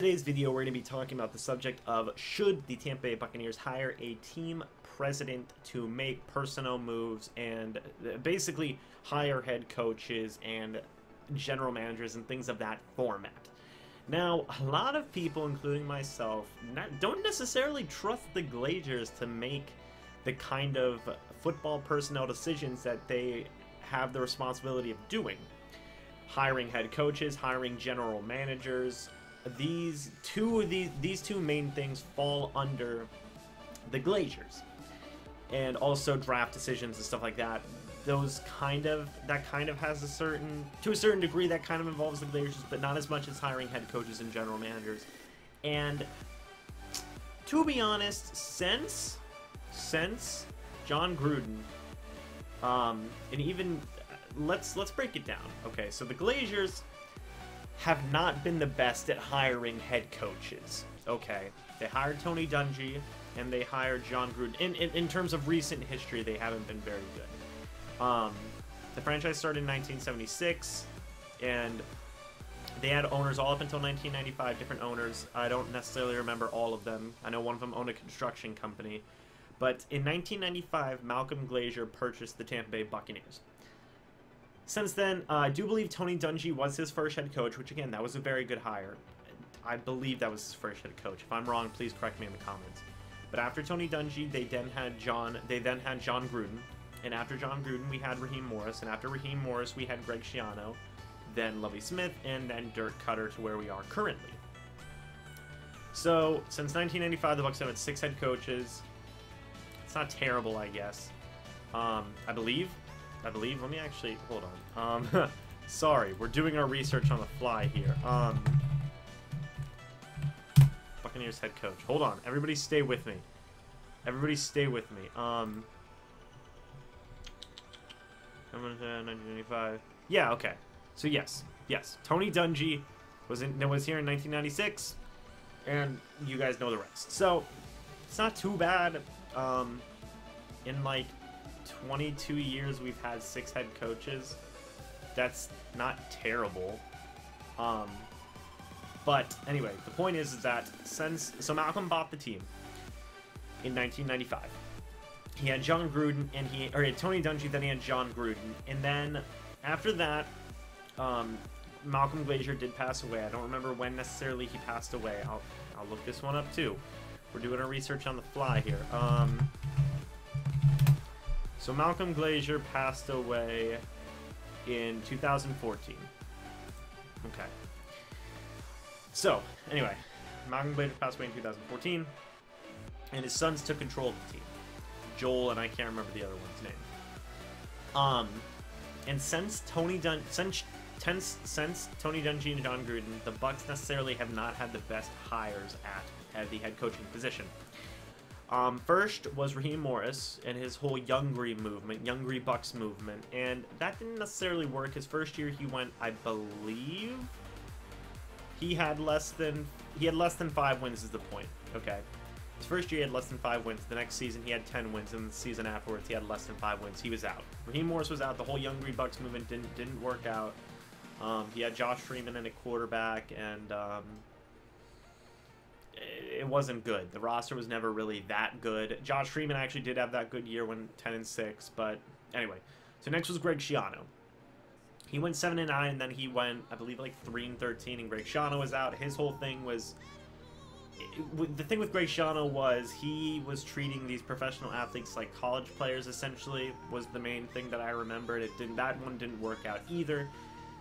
Today's video, we're going to be talking about the subject of should the Tampa Bay Buccaneers hire a team president to make personnel moves and basically hire head coaches and general managers and things of that format. Now, a lot of people, including myself, don't necessarily trust the Glazers to make the kind of football personnel decisions that they have the responsibility of doing. Hiring head coaches, hiring general managers. These two main things fall under the Glazers, and also draft decisions and stuff like that. That kind of has to a certain degree, that kind of involves the Glazers, but not as much as hiring head coaches and general managers. And to be honest, since John Gruden, and even let's break it down. Okay, so the Glazers have not been the best at hiring head coaches. Okay, they hired Tony Dungy and they hired John Gruden. In terms of recent history, they haven't been very good. The franchise started in 1976, and they had owners all up until 1995, different owners. I don't necessarily remember all of them. I know one of them owned a construction company. But in 1995, Malcolm Glazer purchased the Tampa Bay Buccaneers. Since then, I do believe Tony Dungy was his first head coach, which again, that was a very good hire. I believe that was his first head coach. If I'm wrong, please correct me in the comments. But after Tony Dungy, they then had John Gruden, and after John Gruden, we had Raheem Morris, and after Raheem Morris, we had Greg Schiano, then Lovie Smith, and then Dirk Cutter to where we are currently. So, since 1995, the Bucs have had 6 head coaches. It's not terrible, I guess. I believe, let me actually, hold on. Sorry, we're doing our research on the fly here. Buccaneers head coach. Hold on, everybody stay with me. Everybody stay with me. 1995. Yeah, okay. So yes. Tony Dungy was here in 1996, and you guys know the rest. So, it's not too bad. In like 22 years, we've had 6 head coaches. That's not terrible. But anyway, the point is that so Malcolm bought the team in 1995. He had John Gruden, and he had Tony Dungy, then he had John Gruden, and then after that, Malcolm Glazer did pass away. I don't remember when necessarily he passed away. I'll look this one up too. We're doing our research on the fly here. So Malcolm Glazer passed away in 2014. Okay. So, anyway, Malcolm Glazer passed away in 2014, and his sons took control of the team. Joel, and I can't remember the other one's name. And since Tony Dungy and John Gruden, the Bucs necessarily have not had the best hires at the head coaching position. First was Raheem Morris and his whole Youngry Bucs movement, and that didn't necessarily work. His first year he went, I believe, he had less than 5 wins is the point. Okay. His first year he had less than 5 wins. The next season he had 10 wins, and the season afterwards he had less than 5 wins. He was out. Raheem Morris was out. The whole Youngry Bucs movement didn't work out. He had Josh Freeman in a quarterback, and it wasn't good. The roster was never really that good. Josh Freeman actually did have that good year when 10-6, but anyway. So next was Greg Schiano. He went 7-9, and then he went, I believe, like 3-13, and Greg Schiano was out. His whole thing was, the thing with Greg Schiano was he was treating these professional athletes like college players, essentially, was the main thing that I remembered. That one didn't work out either.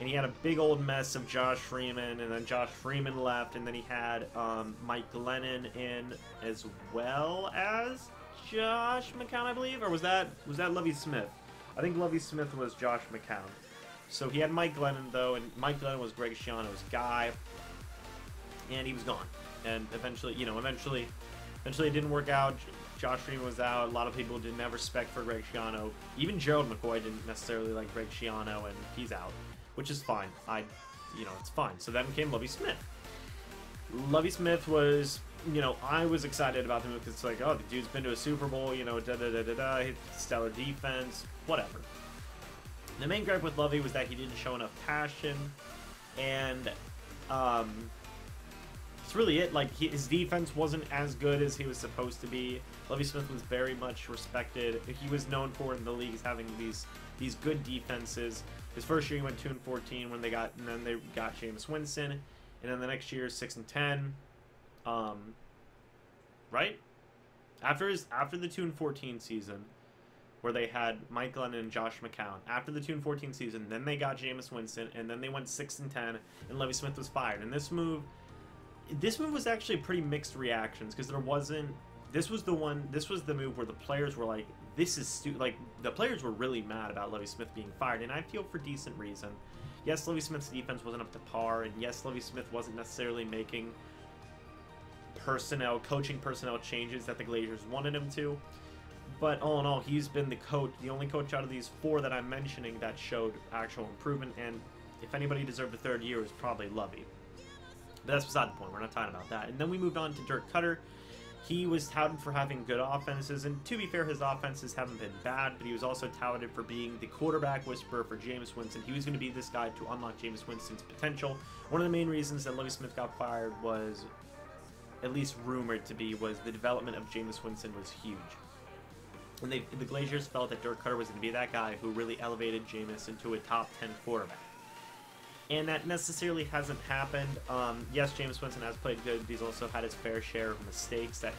And he had a big old mess of Josh Freeman, and then Josh Freeman left, and then he had Mike Glennon in as well as Josh McCown, I believe, or was that Lovie Smith? I think Lovie Smith was Josh McCown. So he had Mike Glennon though, and Mike Glennon was Greg Schiano's guy, and he was gone. And eventually it didn't work out. Josh Freeman was out. A lot of people didn't have respect for Greg Schiano. Even Gerald McCoy didn't necessarily like Greg Schiano, and he's out. Which is fine. It's fine. So then came Lovie Smith. Lovie Smith was, I was excited about him because it's like, oh, the dude's been to a Super Bowl, stellar defense, whatever. The main gripe with Lovie was that he didn't show enough passion, and That's really it. Like, his defense wasn't as good as he was supposed to be. Lovie Smith was very much respected. He was known for in the league as having these good defenses. His first year he went 2-14 and then they got Jameis Winston, and then the next year 6-10. Right? After the 2-14 season, where they had Mike Glennon and Josh McCown. After the 2-14 season, then they got Jameis Winston, and then they went 6-10, and Lovie Smith was fired. And this move was actually pretty mixed reactions, because this was the move where the players were like, this is stupid. Like, the players were really mad about Lovie Smith being fired, and I feel for decent reason. Yes, Lovie Smith's defense wasn't up to par, and yes, Lovie Smith wasn't necessarily making coaching personnel changes that the Glazers wanted him to. But all in all, he's been the only coach out of these four that I'm mentioning that showed actual improvement, and if anybody deserved a third year, it was probably Lovie. But that's beside the point. We're not talking about that. And then we moved on to Dirk Cutter. He was touted for having good offenses, and to be fair, his offenses haven't been bad, but he was also touted for being the quarterback whisperer for Jameis Winston. He was going to be this guy to unlock Jameis Winston's potential. One of the main reasons that Lovie Smith got fired was, at least rumored to be, was the development of Jameis Winston was huge. And the Glazers felt that Dirk Cutter was going to be that guy who really elevated Jameis into a top 10 quarterback. And that necessarily hasn't happened. Yes, Jameis Winston has played good, but he's also had his fair share of mistakes that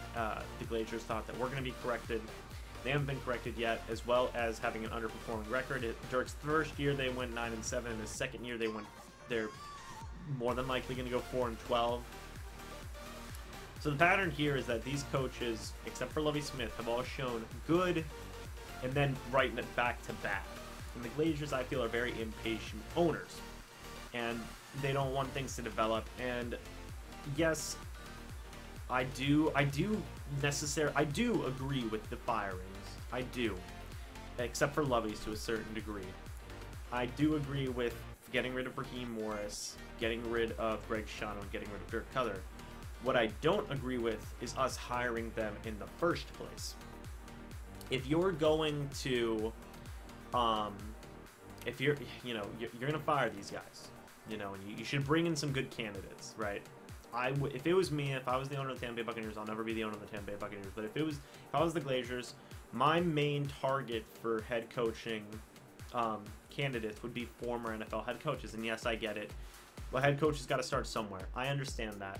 the Glazers thought that were going to be corrected. They haven't been corrected yet, as well as having an underperforming record. Dirk's first year, they went 9-7. In his second year, they're more than likely going to go 4-12. So the pattern here is that these coaches, except for Lovie Smith, have all shown good and then writing it back to bad. And the Glazers, I feel, are very impatient owners, and they don't want things to develop. And yes, I do agree with the firings. I do, except for Lovie's to a certain degree. I do agree with getting rid of Raheem Morris, getting rid of Greg Schiano, and getting rid of Dirk Cutter. What I don't agree with is us hiring them in the first place. If you're going to, if you're going to fire these guys, and you should bring in some good candidates, right? If it was me, if I was the owner of the Tampa Bay Buccaneers, I'll never be the owner of the Tampa Bay Buccaneers, but if I was the Glazers, my main target for head coaching candidates would be former NFL head coaches. And yes, I get it. Well, head coach has got to start somewhere. I understand that.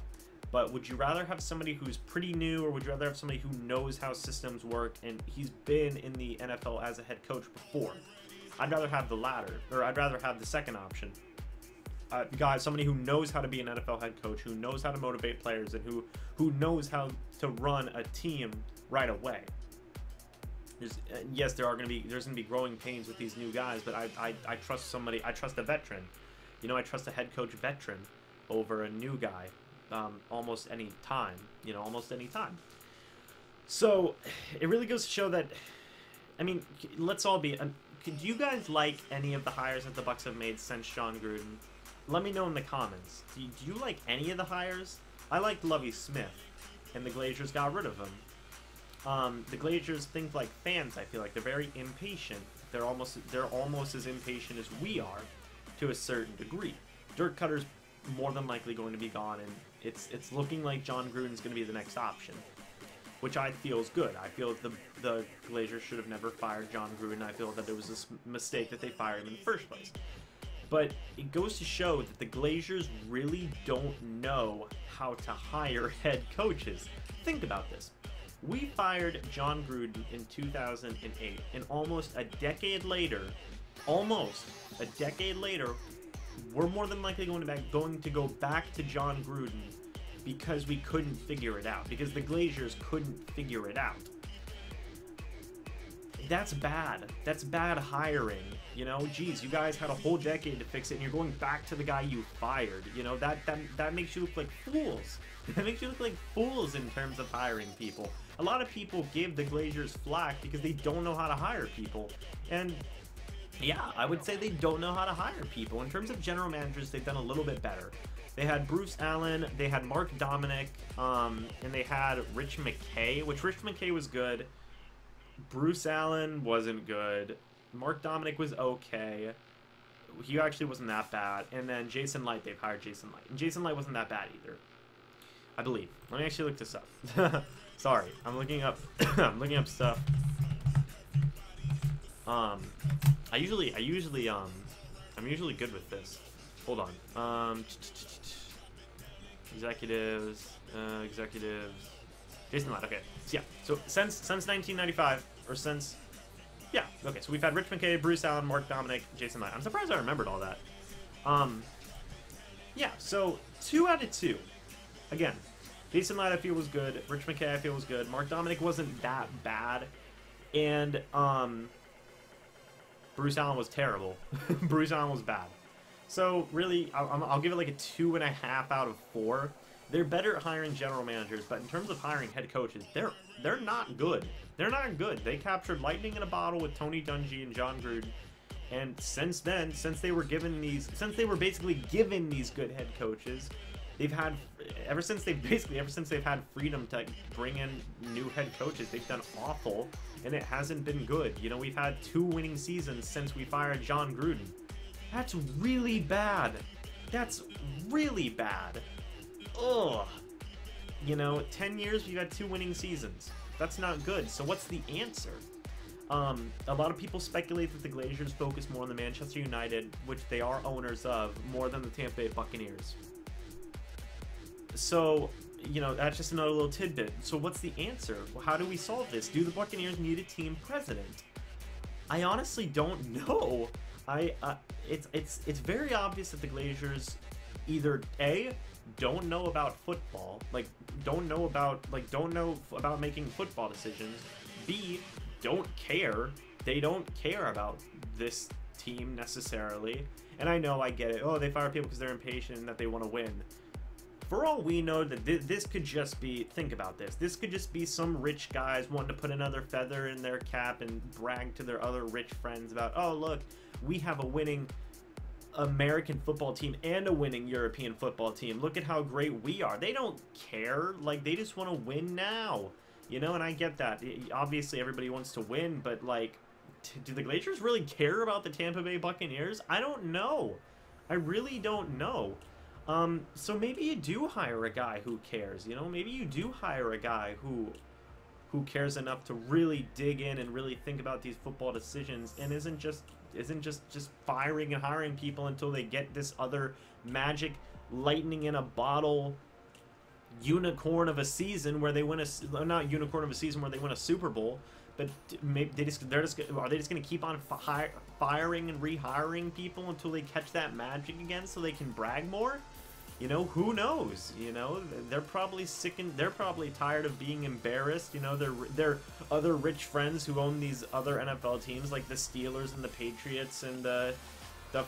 But would you rather have somebody who's pretty new, or would you rather have somebody who knows how systems work and he's been in the NFL as a head coach before? I'd rather have the latter, or I'd rather have the second option. Somebody who knows how to be an NFL head coach, who knows how to motivate players, and who knows how to run a team right away. Yes, there's going to be growing pains with these new guys, but I trust somebody. I trust a veteran. I trust a head coach veteran over a new guy. Almost any time. So it really goes to show that, I mean, let's all be. Could you guys like any of the hires that the Bucs have made since John Gruden? Let me know in the comments. Do you like any of the hires? I liked Lovie Smith, and the Glazers got rid of him. The Glazers think like fans. I feel like they're very impatient. They're almost as impatient as we are, to a certain degree. Dirk Cutter's more than likely going to be gone, and it's looking like John Gruden's going to be the next option, which I feel is good. I feel the Glazers should have never fired John Gruden. I feel that it was a mistake that they fired him in the first place. But it goes to show that the Glazers really don't know how to hire head coaches. Think about this. We fired John Gruden in 2008, and almost a decade later, we're more than likely going to go back to John Gruden because we couldn't figure it out. Because the Glazers couldn't figure it out. That's bad. That's bad hiring. Geez, you guys had a whole decade to fix it, and you're going back to the guy you fired. That makes you look like fools. That makes you look like fools in terms of hiring people. A lot of people give the Glazers flack because they don't know how to hire people. And yeah, I would say they don't know how to hire people. In terms of general managers, they've done a little bit better. They had Bruce Allen, they had Mark Dominic, and they had Rich McKay, which Rich McKay was good. Bruce Allen wasn't good. Mark Dominic was okay. He actually wasn't that bad. And then Jason Light, they've hired Jason Light. And Jason Light wasn't that bad either. I believe. Let me actually look this up. Sorry, I'm looking up. I'm looking up stuff. I'm usually good with this. Hold on. Executives. Jason Ladd. Okay. So yeah. So since 1995, or since. Yeah. Okay. So we've had Rich McKay, Bruce Allen, Mark Dominic, Jason Ladd. I'm surprised I remembered all that. Yeah. So 2 out of 2. Again, Jason Ladd I feel was good. Rich McKay I feel was good. Mark Dominic wasn't that bad, and Bruce Allen was terrible. Bruce Allen was bad. So really, I'll give it like a 2.5 out of 4. They're better at hiring general managers, but in terms of hiring head coaches, they're not good. They're not good. They captured lightning in a bottle with Tony Dungy and John Gruden, and since then, since they were basically given these good head coaches, they've had ever since they've had freedom to bring in new head coaches, they've done awful, and it hasn't been good. You know, we've had 2 winning seasons since we fired John Gruden. That's really bad. That's really bad. Ugh. You know, 10 years we've had 2 winning seasons. That's not good. So what's the answer? A lot of people speculate that the Glazers focus more on the Manchester United, which they are owners of, more than the Tampa Bay Buccaneers. So, you know, that's just another little tidbit. So what's the answer? Well, how do we solve this? Do the Buccaneers need a team president? I honestly don't know. It's very obvious that the Glazers either A, don't know about football, don't know about making football decisions. B, don't care. They don't care about this team necessarily. And I know, I get it. Oh, they fire people because they're impatient and that they want to win. For all we know, that this could just be, think about this, this could just be some rich guys wanting to put another feather in their cap and brag to their other rich friends about, oh, look, we have a winning American football team and a winning European football team. Look at how great we are. They don't care. Like, they just want to win now. You know, and I get that. Obviously, everybody wants to win, but, like, do the Glazers really care about the Tampa Bay Buccaneers? I don't know. I really don't know. So maybe you do hire a guy who cares, you know? Maybe you do hire a guy who cares enough to really dig in and really think about these football decisions and isn't just firing and hiring people until they get this other magic lightning in a bottle unicorn of a season where they win not unicorn of a season where they win a Super Bowl, but maybe are they just going to keep on firing and rehiring people until they catch that magic again so they can brag more? You know, who knows? You know, they're probably sick and they're probably tired of being embarrassed. You know, their other rich friends who own these other NFL teams like the Steelers and the Patriots and the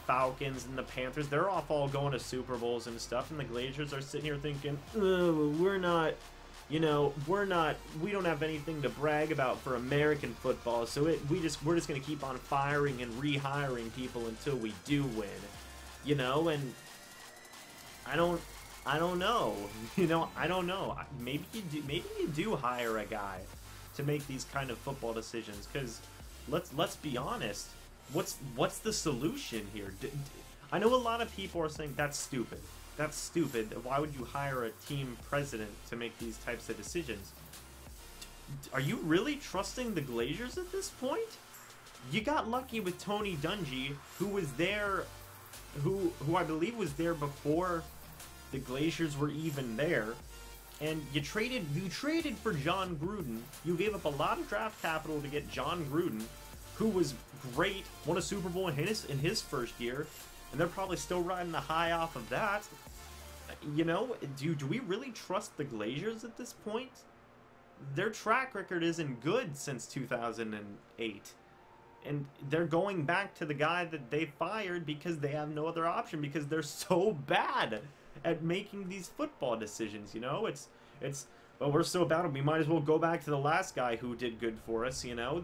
Falcons and the Panthers, they're all going to Super Bowls and stuff, and the Glazers are sitting here thinking, we're not, you know, we don't have anything to brag about for American football, so we're just going to keep on firing and rehiring people until we do win, you know. And I don't know, you know, I don't know. Maybe you do hire a guy to make these kind of football decisions, because let's be honest. What's the solution here? I know a lot of people are saying that's stupid. That's stupid. Why would you hire a team president to make these types of decisions? Are you really trusting the Glazers at this point? You got lucky with Tony Dungy, who was there, who I believe was there before the Glazers were even there. And you traded for John Gruden. You gave up a lot of draft capital to get John Gruden, who was great, won a Super Bowl in his first year, and they're probably still riding the high off of that. You know, do we really trust the Glazers at this point? Their track record isn't good since 2008. And they're going back to the guy that they fired because they have no other option, because they're so bad at making these football decisions, you know? It's well, we're so bad, we might as well go back to the last guy who did good for us, you know?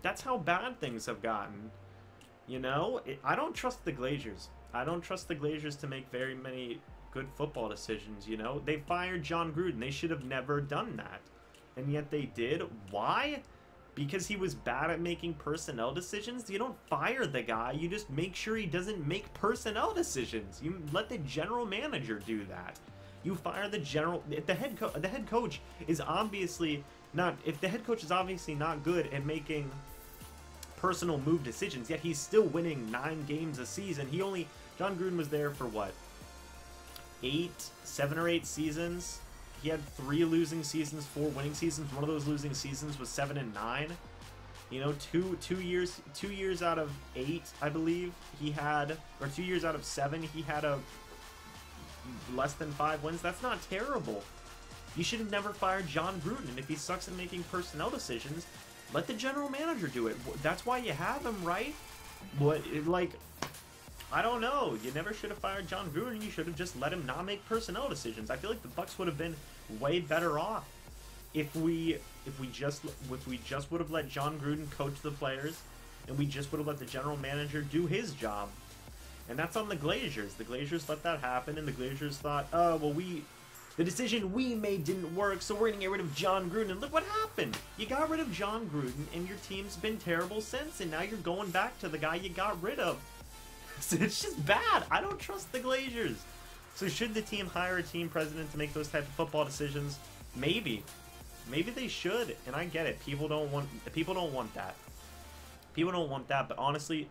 That's how bad things have gotten, you know? I don't trust the Glazers. I don't trust the Glazers to make very many good football decisions, you know? They fired John Gruden. They should have never done that. And yet they did. Why? Because he was bad at making personnel decisions? You don't fire the guy. You just make sure he doesn't make personnel decisions. You let the general manager do that. You fire the general. If the head coach is obviously not. If the head coach is obviously not good at making personal move decisions, yet he's still winning 9 games a season. John Gruden was there for what? 7 or 8 seasons. He had 3 losing seasons, 4 winning seasons. One of those losing seasons was 7 and 9. You know, two years out of 8, I believe he had, or 2 years out of 7, he had a less than 5 wins. That's not terrible. You should have never fired John Gruden, and if he sucks at making personnel decisions, let the general manager do it. That's why you have him, right? I don't know. You never should have fired John Gruden. You should have just let him not make personnel decisions. I feel like the Bucs would have been way better off if we just would have let John Gruden coach the players, and we just would have let the general manager do his job. And that's on the Glazers. The Glazers let that happen, and the Glazers thought, oh, well, the decision we made didn't work, so we're going to get rid of John Gruden. And look what happened. You got rid of John Gruden, and your team's been terrible since, and now you're going back to the guy you got rid of. So it's just bad. I don't trust the Glazers. So should the team hire a team president to make those type of football decisions? Maybe. Maybe they should, and I get it. People don't want that. People don't want that, but honestly,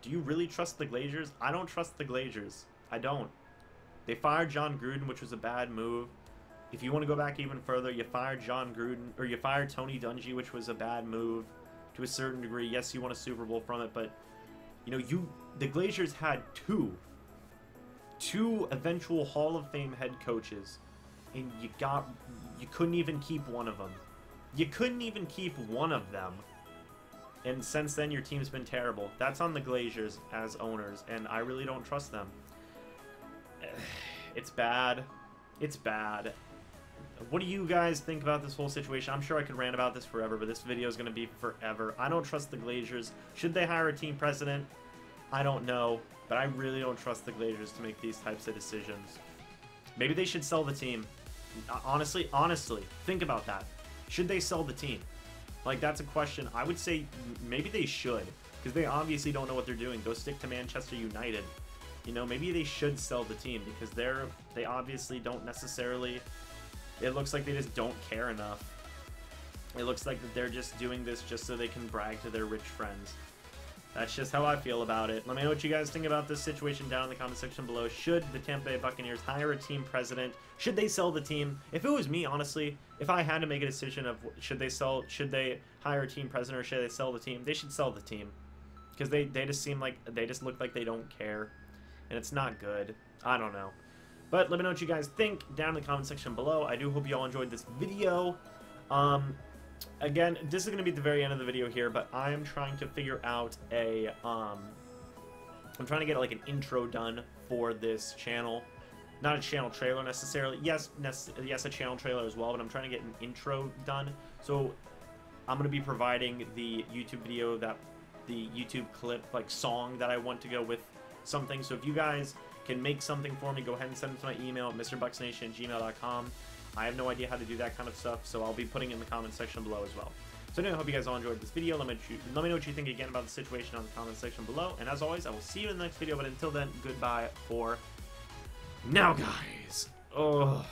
do you really trust the Glazers? I don't trust the Glazers. I don't. They fired John Gruden, which was a bad move. If you want to go back even further, you fired John Gruden, or you fired Tony Dungy, which was a bad move to a certain degree. Yes, you won a Super Bowl from it, but you know, the Glazers had two eventual Hall of Fame head coaches, and you couldn't even keep one of them. You couldn't even keep one of them. And since then, your team's been terrible. That's on the Glazers as owners, and I really don't trust them. It's bad. It's bad. What do you guys think about this whole situation? I'm sure I could rant about this forever, but this video is going to be forever. I don't trust the Glazers. Should they hire a team president? I don't know, but I really don't trust the Glazers to make these types of decisions. Maybe they should sell the team. Honestly, think about that. Should they sell the team? Like, that's a question. I would say maybe they should, because they obviously don't know what they're doing. Go stick to Manchester United. You know, maybe they should sell the team, because they obviously don't necessarily... It looks like they just don't care enough. It looks like that they're just doing this just so they can brag to their rich friends. That's just how I feel about it. Let me know what you guys think about this situation down in the comment section below. Should the Tampa Bay Buccaneers hire a team president? Should they sell the team? If it was me, honestly, if I had to make a decision of should they hire a team president or should they sell the team, they should sell the team. Because they just look like they don't care. And it's not good. I don't know. But let me know what you guys think down in the comment section below. I do hope you all enjoyed this video. Again, this is going to be at the very end of the video here, but I am trying to figure out I'm trying to get like an intro done for this channel. Not a channel trailer necessarily. Yes, a channel trailer as well, but I'm trying to get an intro done. So I'm going to be providing the YouTube video, the YouTube clip, like song that I want to go with something. So if you guys can make something for me, go ahead and send it to my email, MrBucsNation@gmail.com. I have no idea how to do that kind of stuff, so I'll be putting it in the comment section below as well. So anyway, I hope you guys all enjoyed this video. Let me know what you think again about the situation on the comment section below. And as always, I will see you in the next video. But until then, goodbye for now, guys. Oh.